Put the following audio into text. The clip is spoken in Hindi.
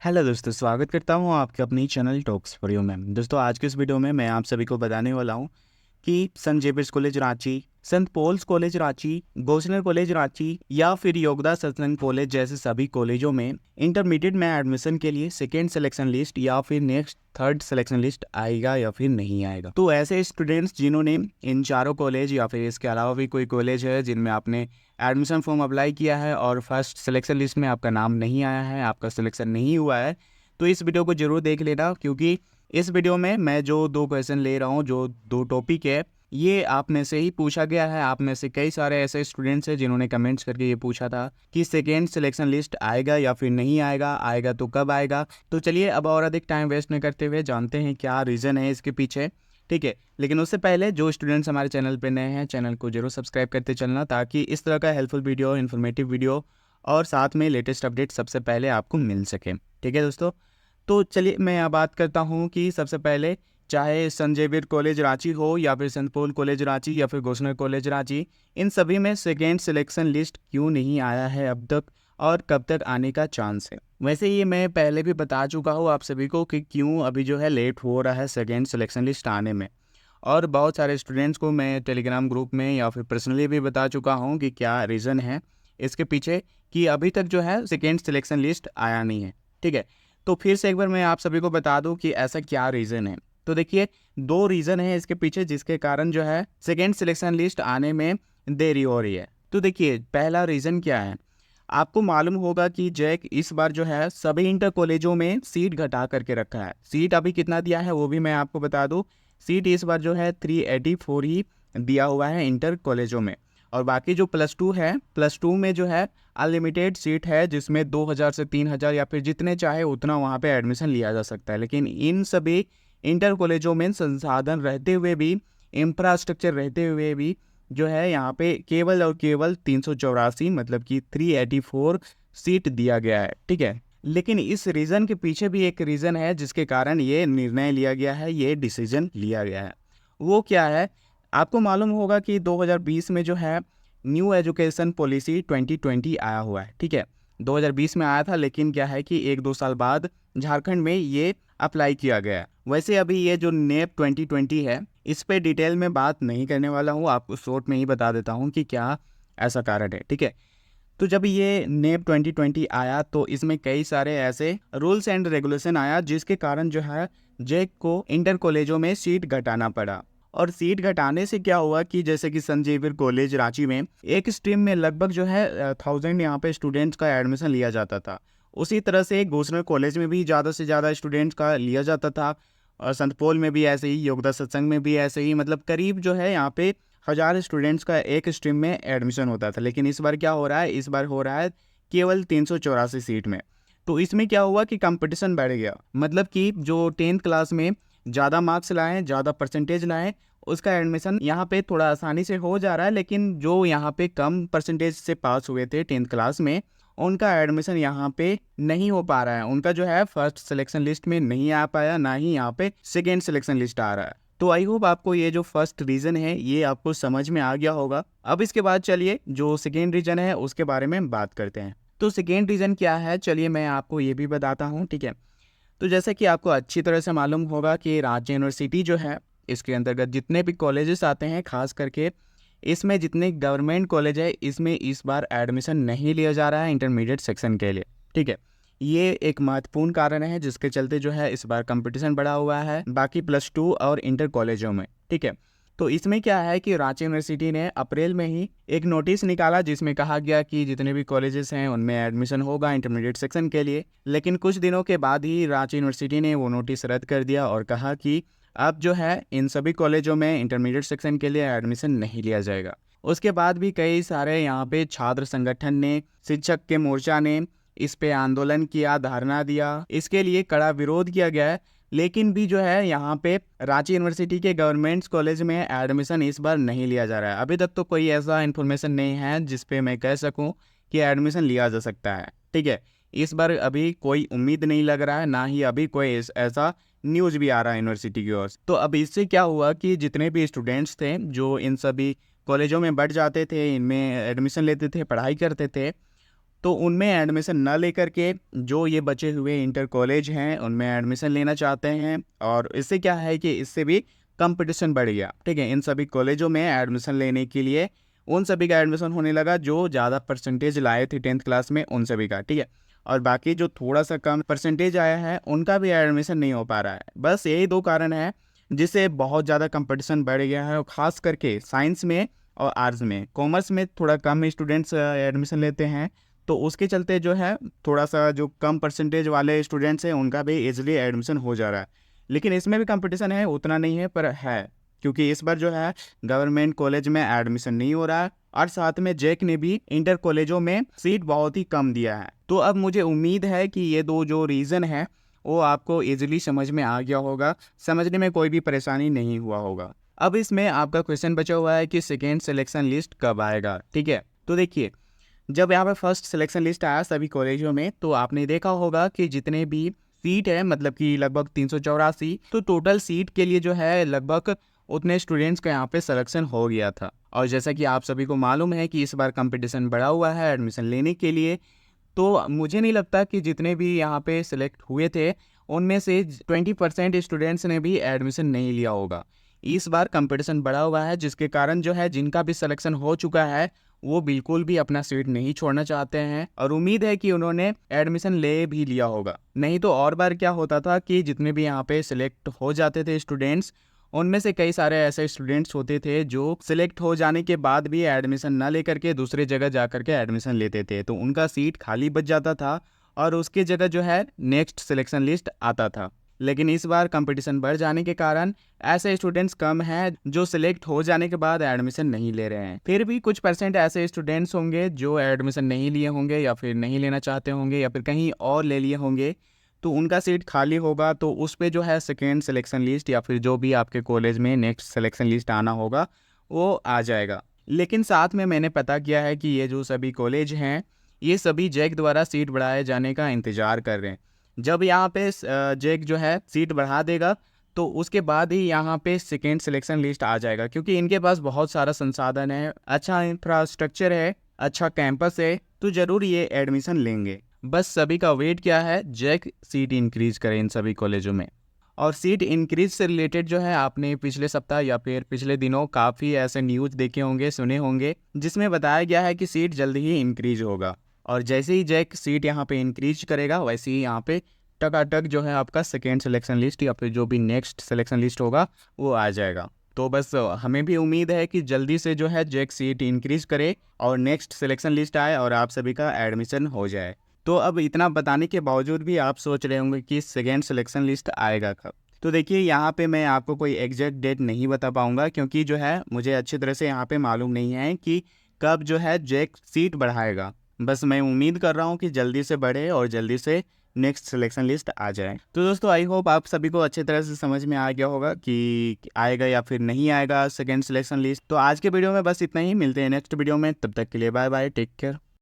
हेलो दोस्तों, स्वागत करता हूँ आपके अपनी चैनल टॉक्स फॉर यू में। दोस्तों, आज के इस वीडियो में मैं आप सभी को बताने वाला हूँ कि Saint Xavier's college Ranchi, Saint Paul's college Ranchi, Gossner college Ranchi या फिर योगदा सत्संग कॉलेज जैसे सभी कॉलेजों में इंटरमीडिएट में एडमिशन के लिए सेकेंड सिलेक्शन लिस्ट या फिर नेक्स्ट थर्ड सिलेक्शन लिस्ट आएगा या फिर नहीं आएगा। तो ऐसे स्टूडेंट्स जिन्होंने इन चारों कॉलेज या फिर इसके अलावा भी कोई कॉलेज है जिनमें आपने एडमिशन फॉर्म अप्लाई किया है और फर्स्ट सिलेक्शन लिस्ट में आपका नाम नहीं आया है, आपका सिलेक्शन नहीं हुआ है, तो इस वीडियो को जरूर देख लेना, क्योंकि इस वीडियो में मैं जो 2 क्वेश्चन ले रहा हूँ, जो 2 टॉपिक है, ये आप में से ही पूछा गया है। आप में से कई सारे ऐसे स्टूडेंट्स हैं जिन्होंने कमेंट्स करके ये पूछा था कि सेकेंड सिलेक्शन लिस्ट आएगा या फिर नहीं आएगा, आएगा तो कब आएगा। तो चलिए अब और अधिक टाइम वेस्ट नहीं करते हुए जानते हैं क्या रीज़न है इसके पीछे, ठीक है। लेकिन उससे पहले जो स्टूडेंट्स हमारे चैनल पे नए हैं, चैनल को जरूर सब्सक्राइब करते चलना, ताकि इस तरह का हेल्पफुल वीडियो, इन्फॉर्मेटिव वीडियो और साथ में लेटेस्ट अपडेट सबसे पहले आपको मिल सके, ठीक है दोस्तों। तो चलिए मैं यहाँ बात करता हूँ कि सबसे पहले, चाहे सेंट जेवियर कॉलेज रांची हो या फिर सेंट पॉल कॉलेज रांची या फिर गोस्नर कॉलेज रांची, इन सभी में सेकेंड सिलेक्शन लिस्ट क्यों नहीं आया है अब तक और कब तक आने का चांस है। वैसे ये मैं पहले भी बता चुका हूँ आप सभी को कि क्यों अभी जो है लेट हो रहा है सेकेंड सिलेक्शन लिस्ट आने में, और बहुत सारे स्टूडेंट्स को मैं टेलीग्राम ग्रुप में या फिर पर्सनली भी बता चुका हूँ कि क्या रीज़न है इसके पीछे कि अभी तक जो है सेकेंड सिलेक्शन लिस्ट आया नहीं है, ठीक है। तो फिर से एक बार मैं आप सभी को बता दूं कि ऐसा क्या रीज़न है। तो देखिए, 2 रीज़न है इसके पीछे जिसके कारण जो है सेकेंड सिलेक्शन लिस्ट आने में देरी हो रही है। तो देखिए, पहला रीज़न क्या है, आपको मालूम होगा कि जैक इस बार जो है सभी इंटर कॉलेजों में सीट घटा करके रखा है। सीट अभी कितना दिया है वो भी मैं आपको बता दूं। सीट इस बार जो है 384 ही दिया हुआ है इंटर कॉलेजों में, और बाकी जो +2 है, +2 में जो है अनलिमिटेड सीट है, जिसमें 2000 से 3000 या फिर जितने चाहे उतना वहाँ पे एडमिशन लिया जा सकता है। लेकिन इन सभी इंटर कॉलेजों में संसाधन रहते हुए भी, इंफ्रास्ट्रक्चर रहते हुए भी जो है यहाँ पे केवल और केवल 384 मतलब कि 384 सीट दिया गया है, ठीक है। लेकिन इस रीज़न के पीछे भी एक रीज़न है जिसके कारण ये निर्णय लिया गया है, ये डिसीजन लिया गया है। वो क्या है, आपको मालूम होगा कि 2020 में जो है न्यू एजुकेशन पॉलिसी 2020 आया हुआ है, ठीक है। 2020 में आया था, लेकिन क्या है कि 1-2 साल बाद झारखंड में ये अप्लाई किया गया है। वैसे अभी ये जो नेप 2020 है, इस पे डिटेल में बात नहीं करने वाला हूँ, आपको शॉर्ट में ही बता देता हूँ कि क्या ऐसा कारण है, ठीक है। तो जब ये नेप 2020 आया तो इसमें कई सारे ऐसे रूल्स एंड रेगुलेशन आया जिसके कारण जो है जेक को इंटर कॉलेजों में सीट घटाना पड़ा। और सीट घटाने से क्या हुआ कि जैसे कि सेंट जेवियर कॉलेज रांची में एक स्ट्रीम में लगभग जो है 1000 यहाँ पे स्टूडेंट्स का एडमिशन लिया जाता था। उसी तरह से गोस्नर कॉलेज में भी ज़्यादा से ज़्यादा स्टूडेंट्स का लिया जाता था, और संत पॉल में भी ऐसे ही, योगदा सत्संग में भी ऐसे ही, मतलब करीब जो है यहाँ पे 1000 स्टूडेंट्स का एक स्ट्रीम में एडमिशन होता था। लेकिन इस बार क्या हो रहा है, इस बार हो रहा है केवल 384 सीट में। तो इसमें क्या हुआ कि कंपटीशन बढ़ गया, मतलब कि जो 10th क्लास में ज़्यादा मार्क्स लाएँ, ज़्यादा परसेंटेज लाएँ, उसका एडमिशन यहाँ पे थोड़ा आसानी से हो जा रहा है। लेकिन जो यहाँ पे कम परसेंटेज से पास हुए थे 10th क्लास में, उनका एडमिशन यहाँ पे नहीं हो पा रहा है। उनका जो है फर्स्ट सिलेक्शन लिस्ट में नहीं आ पाया, ना ही यहाँ पे सेकेंड सिलेक्शन लिस्ट आ रहा है। तो आई होप आपको ये जो फर्स्ट रीज़न है ये आपको समझ में आ गया होगा। अब इसके बाद चलिए जो सेकेंड रीज़न है उसके बारे में बात करते हैं। तो सेकेंड रीज़न क्या है, चलिए मैं आपको ये भी बताता हूँ, ठीक है। तो जैसे कि आपको अच्छी तरह से मालूम होगा कि रांची यूनिवर्सिटी जो है, इसके अंतर्गत जितने भी कॉलेजेस आते हैं, खास करके इसमें जितने गवर्नमेंट कॉलेज है, इसमें इस बार एडमिशन नहीं लिया जा रहा है इंटरमीडिएट सेक्शन के लिए, ठीक है। ये एक महत्वपूर्ण कारण है जिसके चलते जो है इस बार कंपटीशन बढ़ा हुआ है बाकी +2 और इंटर कॉलेजों में, ठीक है। तो इसमें क्या है कि रांची यूनिवर्सिटी ने अप्रैल में ही एक नोटिस निकाला जिसमें कहा गया कि जितने भी कॉलेजेस हैं उनमें एडमिशन होगा इंटरमीडिएट सेक्शन के लिए। लेकिन कुछ दिनों के बाद ही रांची यूनिवर्सिटी ने वो नोटिस रद्द कर दिया और कहा कि अब जो है इन सभी कॉलेजों में इंटरमीडिएट सेक्शन के लिए एडमिशन नहीं लिया जाएगा। उसके बाद भी कई सारे यहाँ पे छात्र संगठन ने, शिक्षक के मोर्चा ने इस पे आंदोलन किया, धरना दिया, इसके लिए कड़ा विरोध किया गया है। लेकिन भी जो है यहाँ पे रांची यूनिवर्सिटी के गवर्नमेंट कॉलेज में एडमिशन इस बार नहीं लिया जा रहा है। अभी तक तो कोई ऐसा इन्फॉर्मेशन नहीं है जिस पे मैं कह सकूँ कि एडमिशन लिया जा सकता है, ठीक है। इस बार अभी कोई उम्मीद नहीं लग रहा है, ना ही अभी कोई ऐसा न्यूज़ भी आ रहा है यूनिवर्सिटी की ओर से। तो अब इससे क्या हुआ कि जितने भी स्टूडेंट्स थे जो इन सभी कॉलेजों में बढ़ जाते थे, इनमें एडमिशन लेते थे, पढ़ाई करते थे, तो उनमें एडमिशन न लेकर के जो ये बचे हुए इंटर कॉलेज हैं उनमें एडमिशन लेना चाहते हैं। और इससे क्या है कि इससे भी कंपटीशन बढ़ गया, ठीक है। इन सभी कॉलेजों में एडमिशन लेने के लिए उन सभी का एडमिशन होने लगा जो ज़्यादा परसेंटेज लाए थे 10th क्लास में, उन सभी का, ठीक है। और बाकी जो थोड़ा सा कम परसेंटेज आया है उनका भी एडमिशन नहीं हो पा रहा है। बस यही दो कारण है जिससे बहुत ज़्यादा कंपटीशन बढ़ गया है। और ख़ास करके साइंस में और आर्ट्स में, कॉमर्स में थोड़ा कम स्टूडेंट्स एडमिशन लेते हैं, तो उसके चलते जो है थोड़ा सा जो कम परसेंटेज वाले स्टूडेंट्स हैं उनका भी ईजिली एडमिशन हो जा रहा है। लेकिन इसमें भी कंपटीशन है, उतना नहीं है पर है, क्योंकि इस बार जो है गवर्नमेंट कॉलेज में एडमिशन नहीं हो रहा है और साथ में जैक ने भी इंटर कॉलेजों में सीट बहुत ही कम दिया है। तो अब मुझे उम्मीद है कि ये दो जो रीज़न है वो आपको इजीली समझ में आ गया होगा, समझने में कोई भी परेशानी नहीं हुआ होगा। अब इसमें आपका क्वेश्चन बचा हुआ है कि सेकेंड सिलेक्शन लिस्ट कब आएगा, ठीक है। तो देखिए, जब यहाँ पे फर्स्ट सिलेक्शन लिस्ट आया सभी कॉलेजों में, तो आपने देखा होगा कि जितने भी सीट है, मतलब कि लगभग 384, तो टोटल सीट के लिए जो है लगभग उतने स्टूडेंट्स का यहाँ पे सिलेक्शन हो गया था। और जैसा कि आप सभी को मालूम है कि इस बार कंपटीशन बढ़ा हुआ है एडमिशन लेने के लिए, तो मुझे नहीं लगता कि जितने भी यहाँ पे सिलेक्ट हुए थे उनमें से 20% स्टूडेंट्स ने भी एडमिशन नहीं लिया होगा। इस बार कंपटीशन बढ़ा हुआ है जिसके कारण जो है जिनका भी सिलेक्शन हो चुका है वो बिल्कुल भी अपना सीट नहीं छोड़ना चाहते हैं और उम्मीद है कि उन्होंने एडमिशन ले भी लिया होगा। नहीं तो और बार क्या होता था कि जितने भी यहाँ पे सिलेक्ट हो जाते थे स्टूडेंट्स, उनमें से कई सारे ऐसे स्टूडेंट्स होते थे जो सिलेक्ट हो जाने के बाद भी एडमिशन ना लेकर के दूसरे जगह जा कर के एडमिशन लेते थे, तो उनका सीट खाली बच जाता था और उसके जगह जो है नेक्स्ट सिलेक्शन लिस्ट आता था। लेकिन इस बार कंपटीशन बढ़ जाने के कारण ऐसे स्टूडेंट्स कम हैं जो सिलेक्ट हो जाने के बाद एडमिशन नहीं ले रहे हैं। फिर भी कुछ परसेंट ऐसे स्टूडेंट्स होंगे जो एडमिशन नहीं लिए होंगे या फिर नहीं लेना चाहते होंगे या फिर कहीं और ले लिए होंगे, तो उनका सीट खाली होगा, तो उस पे जो है सेकेंड सिलेक्शन लिस्ट या फिर जो भी आपके कॉलेज में नेक्स्ट सिलेक्शन लिस्ट आना होगा वो आ जाएगा। लेकिन साथ में मैंने पता किया है कि ये जो सभी कॉलेज हैं ये सभी जैक द्वारा सीट बढ़ाए जाने का इंतज़ार कर रहे हैं। जब यहाँ पे जैक जो है सीट बढ़ा देगा तो उसके बाद ही यहाँ पे सेकेंड सिलेक्शन लिस्ट आ जाएगा, क्योंकि इनके पास बहुत सारा संसाधन है, अच्छा इंफ्रास्ट्रक्चर है, अच्छा कैंपस है, तो ज़रूर ये एडमिशन लेंगे। बस सभी का वेट क्या है, जैक सीट इंक्रीज करे इन सभी कॉलेजों में। और सीट इंक्रीज से रिलेटेड जो है आपने पिछले सप्ताह या फिर पिछले दिनों काफ़ी ऐसे न्यूज़ देखे होंगे, सुने होंगे, जिसमें बताया गया है कि सीट जल्दी ही इंक्रीज होगा। और जैसे ही जैक सीट यहाँ पे इंक्रीज करेगा वैसे ही यहाँ पे टकाटक जो है आपका सेकेंड सिलेक्शन लिस्ट या फिर जो भी नेक्स्ट सिलेक्शन लिस्ट होगा वो आ जाएगा। तो बस हमें भी उम्मीद है कि जल्दी से जो है जैक सीट इंक्रीज करे और नेक्स्ट सिलेक्शन लिस्ट आए और आप सभी का एडमिशन हो जाए। तो अब इतना बताने के बावजूद भी आप सोच रहे होंगे कि सेकेंड सिलेक्शन लिस्ट आएगा कब। तो देखिए, यहाँ पे मैं आपको कोई एग्जैक्ट डेट नहीं बता पाऊँगा, क्योंकि जो है मुझे अच्छी तरह से यहाँ पे मालूम नहीं है कि कब जो है जैक सीट बढ़ाएगा। बस मैं उम्मीद कर रहा हूँ कि जल्दी से बढ़े और जल्दी से नेक्स्ट सिलेक्शन लिस्ट आ जाए। तो दोस्तों, आई होप आप सभी को अच्छी तरह से समझ में आ गया होगा कि आएगा या फिर नहीं आएगा सेकेंड सिलेक्शन लिस्ट। तो आज के वीडियो में बस इतना ही, मिलते हैं नेक्स्ट वीडियो में, तब तक के लिए बाय बाय, टेक केयर।